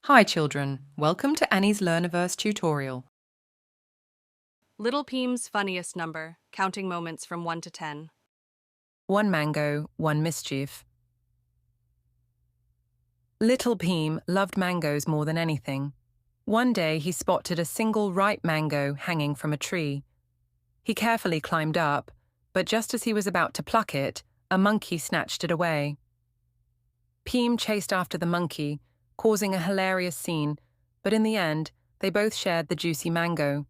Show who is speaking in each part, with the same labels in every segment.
Speaker 1: Hi children, welcome to Annie's Learniverse tutorial.
Speaker 2: Little Bheem's funniest number, counting moments from 1 to 10.
Speaker 1: 1 mango, 1 mischief. Little Bheem loved mangoes more than anything. One day he spotted a single ripe mango hanging from a tree. He carefully climbed up, but just as he was about to pluck it, a monkey snatched it away. Bheem chased after the monkey, causing a hilarious scene, but in the end, they both shared the juicy mango.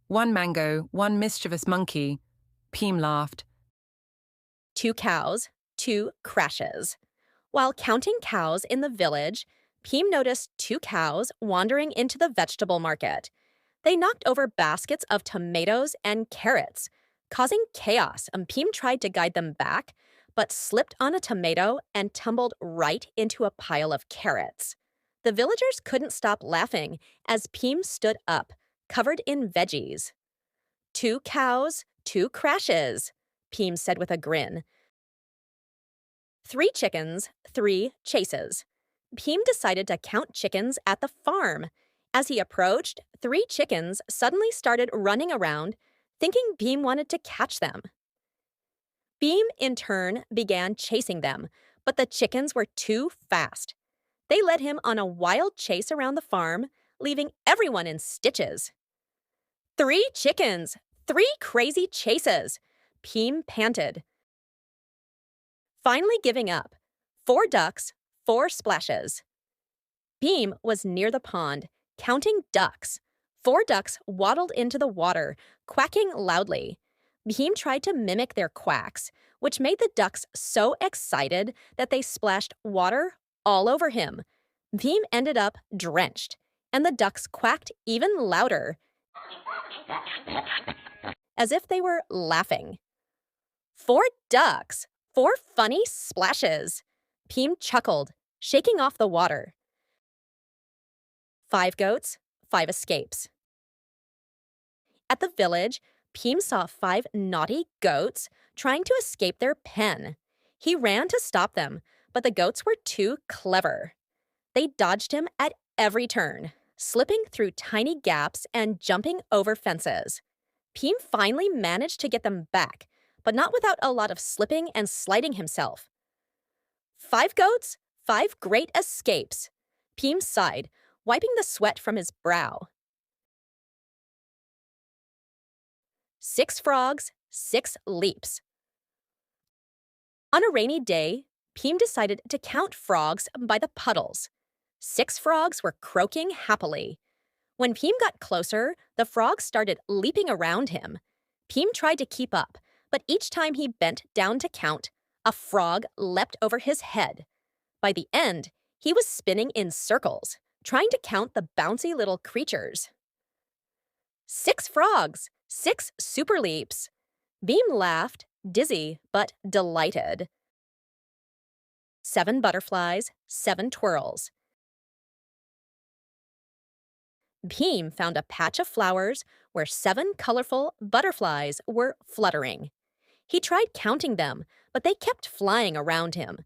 Speaker 1: 1 mango, 1 mischievous monkey. Bheem laughed.
Speaker 3: 2 cows, 2 crashes. While counting cows in the village, Bheem noticed 2 cows wandering into the vegetable market. They knocked over baskets of tomatoes and carrots, causing chaos, and Bheem tried to guide them back, but slipped on a tomato and tumbled right into a pile of carrots. The villagers couldn't stop laughing as Bheem stood up, covered in veggies. 2 cows, 2 crashes, Bheem said with a grin. 3 chickens, 3 chases. Bheem decided to count chickens at the farm. As he approached, 3 chickens suddenly started running around, thinking Bheem wanted to catch them. Bheem, in turn, began chasing them, but the chickens were too fast. They led him on a wild chase around the farm, leaving everyone in stitches. 3 chickens, 3 crazy chases, Bheem panted. Finally giving up, 4 ducks, 4 splashes. Bheem was near the pond, counting ducks. 4 ducks waddled into the water, quacking loudly. Bheem tried to mimic their quacks, which made the ducks so excited that they splashed water all over him. Bheem ended up drenched, and the ducks quacked even louder, as if they were laughing. 4 ducks, 4 funny splashes. Bheem chuckled, shaking off the water. 5 goats, 5 escapes. At the village, Bheem saw 5 naughty goats trying to escape their pen. He ran to stop them, but the goats were too clever. They dodged him at every turn, slipping through tiny gaps and jumping over fences. Bheem finally managed to get them back, but not without a lot of slipping and sliding himself. 5 goats, 5 great escapes. Bheem sighed, wiping the sweat from his brow. 6 frogs, 6 leaps. On a rainy day, Bheem decided to count frogs by the puddles. 6 frogs were croaking happily. When Bheem got closer, the frogs started leaping around him. Bheem tried to keep up, but each time he bent down to count, a frog leapt over his head. By the end, he was spinning in circles, trying to count the bouncy little creatures. 6 frogs, 6 super leaps. Bheem laughed, dizzy but delighted. 7 butterflies, 7 twirls. Bheem found a patch of flowers where 7 colorful butterflies were fluttering. He tried counting them, but they kept flying around him.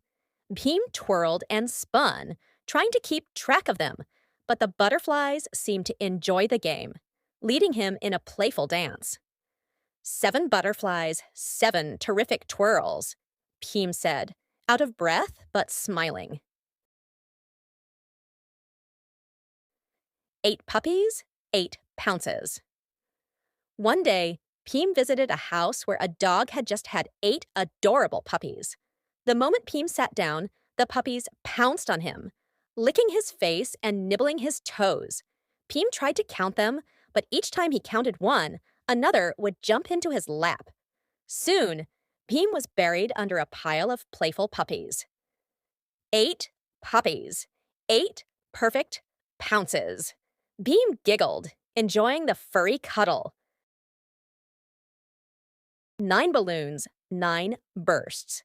Speaker 3: Bheem twirled and spun, trying to keep track of them, but the butterflies seemed to enjoy the game, leading him in a playful dance. 7 butterflies, 7 terrific twirls, Bheem said, out of breath but smiling. 8 puppies, 8 pounces. One day, Bheem visited a house where a dog had just had 8 adorable puppies. The moment Bheem sat down, the puppies pounced on him, licking his face and nibbling his toes. Bheem tried to count them, but each time he counted one, another would jump into his lap. Soon, Bheem was buried under a pile of playful puppies. 8 puppies, 8 perfect pounces. Bheem giggled, enjoying the furry cuddle. 9 balloons, 9 bursts.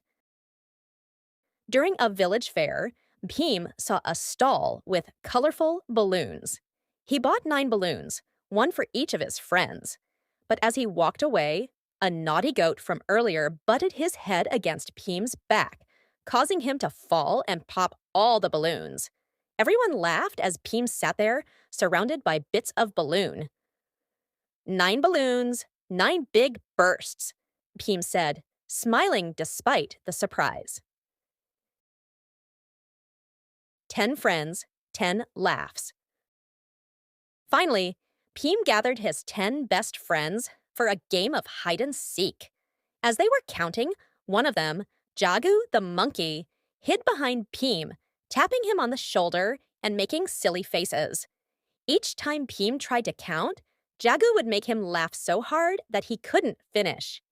Speaker 3: During a village fair, Bheem saw a stall with colorful balloons. He bought 9 balloons, one for each of his friends. But as he walked away, a naughty goat from earlier butted his head against Bheem's back, causing him to fall and pop all the balloons. Everyone laughed as Bheem sat there, surrounded by bits of balloon. 9 balloons, 9 big bursts, Bheem said, smiling despite the surprise. 10 friends, 10 laughs. Finally, Bheem gathered his 10 best friends for a game of hide and seek. As they were counting, one of them, Jagu the monkey, hid behind Bheem, tapping him on the shoulder and making silly faces. Each time Bheem tried to count, Jagu would make him laugh so hard that he couldn't finish.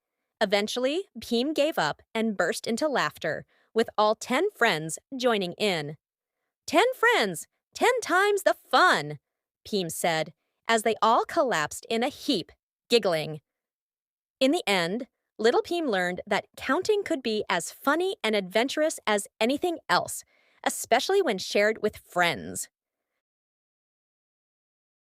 Speaker 3: Eventually, Bheem gave up and burst into laughter, with all 10 friends joining in. 10 friends, 10 times the fun, Bheem said, as they all collapsed in a heap, giggling. In the end, little Bheem learned that counting could be as funny and adventurous as anything else, especially when shared with friends.